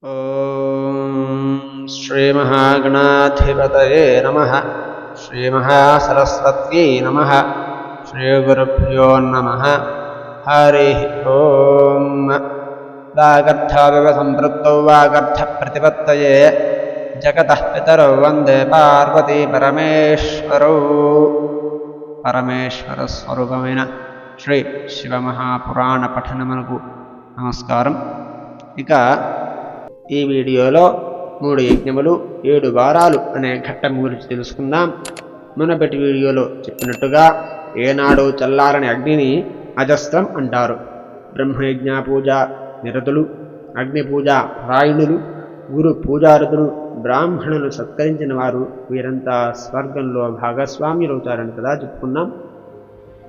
ఓం శ్రీ మహాగణాధిపతయే నమః. శ్రీ మహాసరస్వత్యై నమః. శ్రీ గురుభ్యో నమః. హరి ఓం. వాగర్థావివ సంపృక్తౌ వాగర్థ ప్రతిపత్తయే జగతః పితరౌ వందే పార్వతీ పరమేశ్వరౌ. పరమేశ్వర స్వరూపమైన శ్రీ శివమహాపురాణ పఠనమునకు నమస్కారం. ఇక ఈ వీడియోలో 3 యజ్ఞములు 7 వారాలు అనే ఘట్టం గురించి తెలుసుకుందాం. మునపటి వీడియోలో చెప్పినట్టుగా ఏనాడు చల్లారని అగ్నిని అజస్త్రం అంటారు. బ్రహ్మయజ్ఞ పూజ నిరతులు, అగ్ని పూజ పరాయణులు, గురు పూజారతులు, బ్రాహ్మణులు సత్కరించిన వారు వీరంతా స్వర్గంలో భాగస్వామ్యులవుతారని కదా చెప్పుకున్నాం.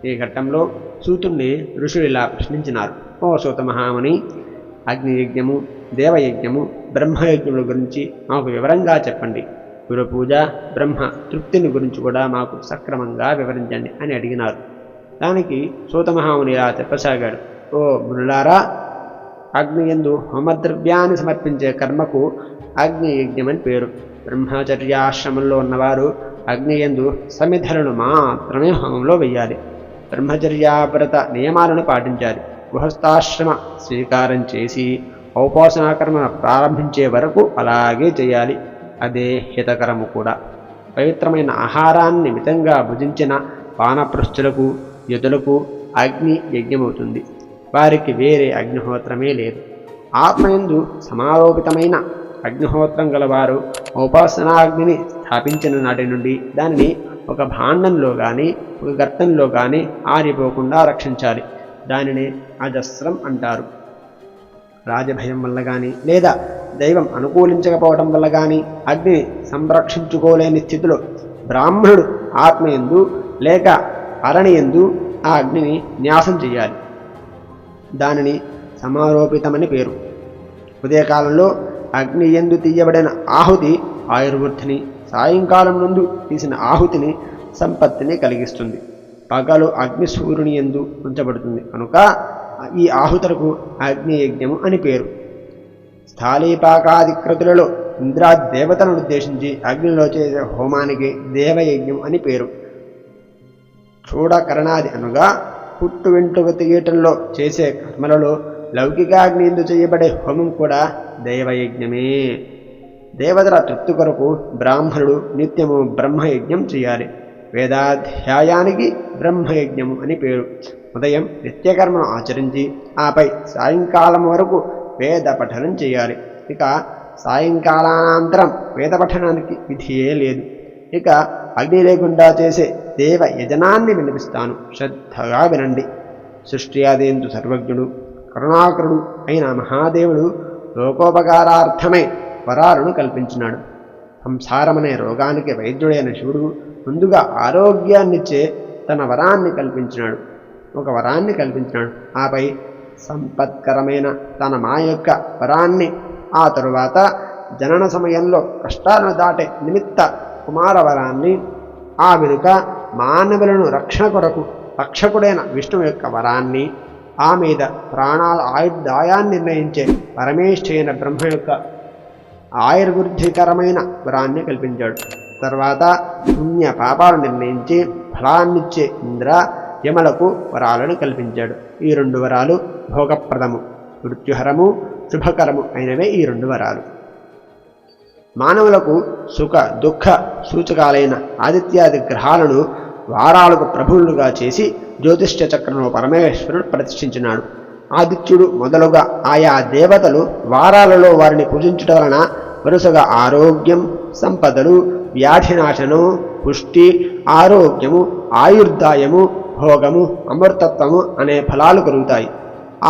ఈ ఘట్టంలో సూతుణ్ణి ఋషులు ఇలా ప్రశ్నించినారు. ఓ సూత మహాముని, అగ్నియజ్ఞము, దేవయజ్ఞము, బ్రహ్మయజ్ఞముల గురించి మాకు వివరంగా చెప్పండి. గురు పూజ, బ్రహ్మ తృప్తిని గురించి కూడా మాకు సక్రమంగా వివరించండి అని అడిగినారు. దానికి సూతమహాముని ఇలా చెప్పసాగాడు. ఓ మునులారా, అగ్నియందు హోమద్రవ్యాన్ని సమర్పించే కర్మకు అగ్నియజ్ఞమని పేరు. బ్రహ్మచర్యాశ్రమంలో ఉన్నవారు అగ్నియందు సమిధలను మాత్రమే హోమంలో వెయ్యాలి. బ్రహ్మచర్యావ్రత నియమాలను పాటించాలి. గృహస్థాశ్రమ స్వీకారం చేసి ఔపాసనాకర్మను ప్రారంభించే వరకు అలాగే చేయాలి. అదే హితకరము కూడా. పవిత్రమైన ఆహారాన్ని మితంగా భుజించిన వానప్రస్థులకు, యతులకు అగ్ని యజ్ఞమవుతుంది. వారికి వేరే అగ్నిహోత్రమే లేదు. ఆత్మయందు సమారోపితమైన అగ్నిహోత్రం గలవారు ఉపాసనాగ్నిని స్థాపించిన నాటి నుండి దానిని ఒక భాండంలో కానీ ఒక గర్తంలో కానీ ఆరిపోకుండా రక్షించాలి. దానిని అజస్రం అంటారు. రాజభయం వల్ల కానీ లేదా దైవం అనుకూలించకపోవడం వల్ల కానీ అగ్నిని సంరక్షించుకోలేని స్థితిలో బ్రాహ్మణుడు ఆత్మయందు లేక అరణియందు ఆ అగ్నిని న్యాసం చేయాలి. దానిని సమారోపితమని పేరు. ఉదయకాలంలో అగ్నియందు తీయబడిన ఆహుతి ఆయుర్వృద్ధిని, సాయంకాలం నందు తీసిన ఆహుతిని సంపత్తిని కలిగిస్తుంది. పగలు అగ్ని సూర్యుని యందు ఉంచబడుతుంది కనుక ఈ ఆహుతులకు అగ్నియజ్ఞము అని పేరు. స్థాళీపాకాదిక్రతులలో ఇంద్రాదేవతలను ఉద్దేశించి అగ్నిలో చేసే హోమానికి దేవయజ్ఞం అని పేరు. చూడకరణాది అనగా పుట్టు వెంట్రుక తీయటంలో చేసే కర్మలలో లౌకికాగ్ని ఎందు చేయబడే హోమం కూడా దైవయజ్ఞమే. దేవతల తృప్తి కొరకు బ్రాహ్మణుడు నిత్యము బ్రహ్మయజ్ఞం చేయాలి. వేదాధ్యాయానికి బ్రహ్మయజ్ఞము అని పేరు. ఉదయం నిత్యకర్మను ఆచరించి ఆపై సాయంకాలం వరకు వేద పఠనం చేయాలి. ఇక సాయంకాలానంతరం వేద పఠనానికి విధియే లేదు. ఇక అగ్ని లేకుండా చేసే దేవ యజనాన్ని వినిపిస్తాను, శ్రద్ధగా వినండి. సృష్టి ఆదేందు సర్వజ్ఞుడు కరుణాకరుడు అయిన మహాదేవుడు లోకోపకారార్థమై వరాలను కల్పించినాడు. సంసారమనే రోగానికి వైద్యుడైన శివుడు ముందుగా ఆరోగ్యాన్నిచ్చే తన వరాన్ని కల్పించినాడు. ఒక వరాన్ని కల్పించినాడు. ఆపై సంపత్కరమైన తన మా యొక్క వరాన్ని, ఆ తరువాత జనన సమయంలో కష్టాలను దాటే నిమిత్త కుమార వరాన్ని, ఆ వెనుక మానవులను రక్షణ కొరకు రక్షకుడైన విష్ణువు యొక్క వరాన్ని, ఆ మీద ప్రాణాల ఆయుర్దాయాన్ని నిర్ణయించే పరమేశ్వరైన బ్రహ్మ యొక్క ఆయుర్వృద్ధికరమైన వరాన్ని కల్పించాడు. తర్వాత పుణ్య పాపాలు నిర్ణయించి ఫలాన్నిచ్చే ఇంద్ర యమలకు వరాలను కల్పించాడు. ఈ 2 వరాలు భోగప్రదము, మృత్యుహరము, శుభకరము అయినవే ఈ 2 వరాలు. మానవులకు సుఖ దుఃఖ సూచకాలైన ఆదిత్యాది గ్రహాలను వారాలకు ప్రభువులుగా చేసి జ్యోతిష్య చక్రంలో పరమేశ్వరుడు ప్రతిష్ఠించినాడు. ఆదిత్యుడు మొదలుగా ఆయా దేవతలు వారాలలో వారిని పూజించుట వలన వరుసగా ఆరోగ్యం, సంపదలు, వ్యాధినాశనం, పుష్టి, ఆరోగ్యము, ఆయుర్దాయము, భోగము, అమృతత్వము అనే ఫలాలు కలుగుతాయి.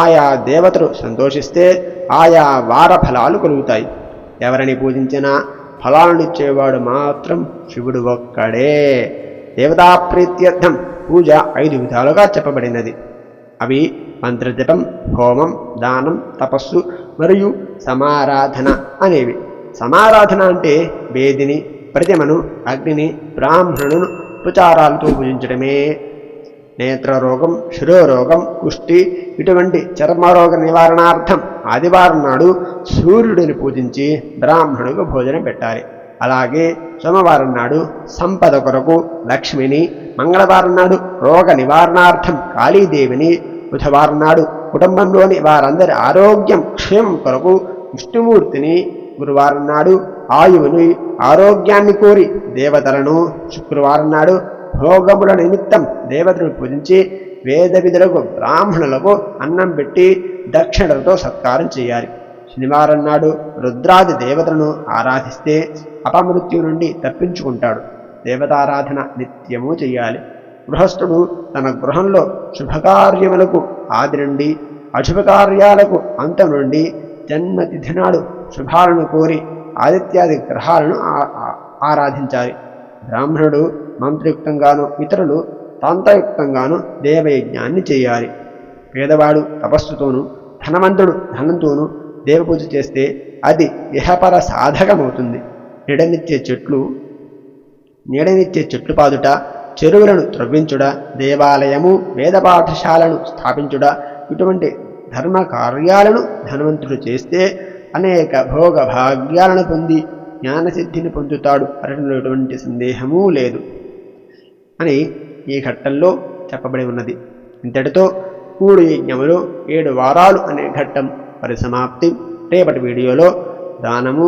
ఆయా దేవతలు సంతోషిస్తే ఆయా వార ఫలాలు కలుగుతాయి. ఎవరిని పూజించినా ఫలాలనిచ్చేవాడు మాత్రం శివుడు ఒక్కడే. దేవతాప్రీత్యర్థం పూజ 5 విధాలుగా చెప్పబడినది. అవి మంత్రజపం, హోమం, దానం, తపస్సు మరియు సమారాధన అనేవి. సమారాధన అంటే వేదిని, ప్రతిమను, అగ్నిని, బ్రాహ్మణులను ఉపచారాలతో పూజించడమే. నేత్రరోగం, శిరోరోగం, కుష్టి ఇటువంటి చర్మరోగ నివారణార్థం ఆదివారం నాడు సూర్యుడిని పూజించి బ్రాహ్మణులకు భోజనం పెట్టాలి. అలాగే సోమవారం నాడు సంపద కొరకు లక్ష్మిని, మంగళవారం నాడు రోగ నివారణార్థం కాళీదేవిని, బుధవారం నాడు కుటుంబంలోని వారందరి ఆరోగ్యం క్షేమం కొరకు విష్ణుమూర్తిని, గురువారం నాడు ఆయువుని ఆరోగ్యాన్ని కోరి దేవతలను, శుక్రవారం నాడు భోగముల నిమిత్తం దేవతలను పూజించి వేద విధులకు బ్రాహ్మణులకు అన్నం పెట్టి దక్షిణలతో సత్కారం చేయాలి. శనివారం నాడు రుద్రాది దేవతలను ఆరాధిస్తే అపమృత్యు నుండి తప్పించుకుంటాడు. దేవతారాధన నిత్యము చేయాలి. గృహస్థుడు తన గృహంలో శుభకార్యములకు ఆది నుండి అశుభకార్యాలకు అంతం నుండి జన్మతిథి నాడు శుభాలను కోరి ఆదిత్యాది గ్రహాలను ఆరాధించాలి. బ్రాహ్మణుడు మంత్రయుక్తంగాను, ఇతరులు తంత్రయుక్తంగాను దేవయజ్ఞాన్ని చేయాలి. పేదవాడు తపస్సుతోనూ, ధనవంతుడు ధనంతోనూ దేవపూజ చేస్తే అది ఇహపర సాధకమవుతుంది. నీడనిచ్చే చెట్లు పాదుట, చెరువులను త్రవ్వించుట, దేవాలయము, వేద పాఠశాలను స్థాపించుట ఇటువంటి ధర్మ కార్యాలను ధనవంతుడు చేస్తే అనేక భోగ భాగ్యాలను పొంది జ్ఞానసిద్ధిని పొందుతాడు అనడంలో ఎటువంటి సందేహమూ లేదు అని ఈ ఘట్టంలో చెప్పబడి ఉన్నది. ఇంతటితో 3 యజ్ఞములు 7 వారాలు అనే ఘట్టం పరిసమాప్తి. రేపటి వీడియోలో దానము,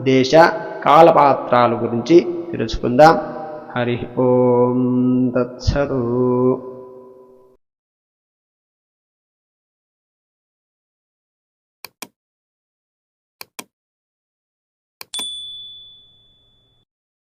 దేశ, కాలపాత్రాల గురించి తెలుసుకుందాం. హరి ఓం తత్సతు.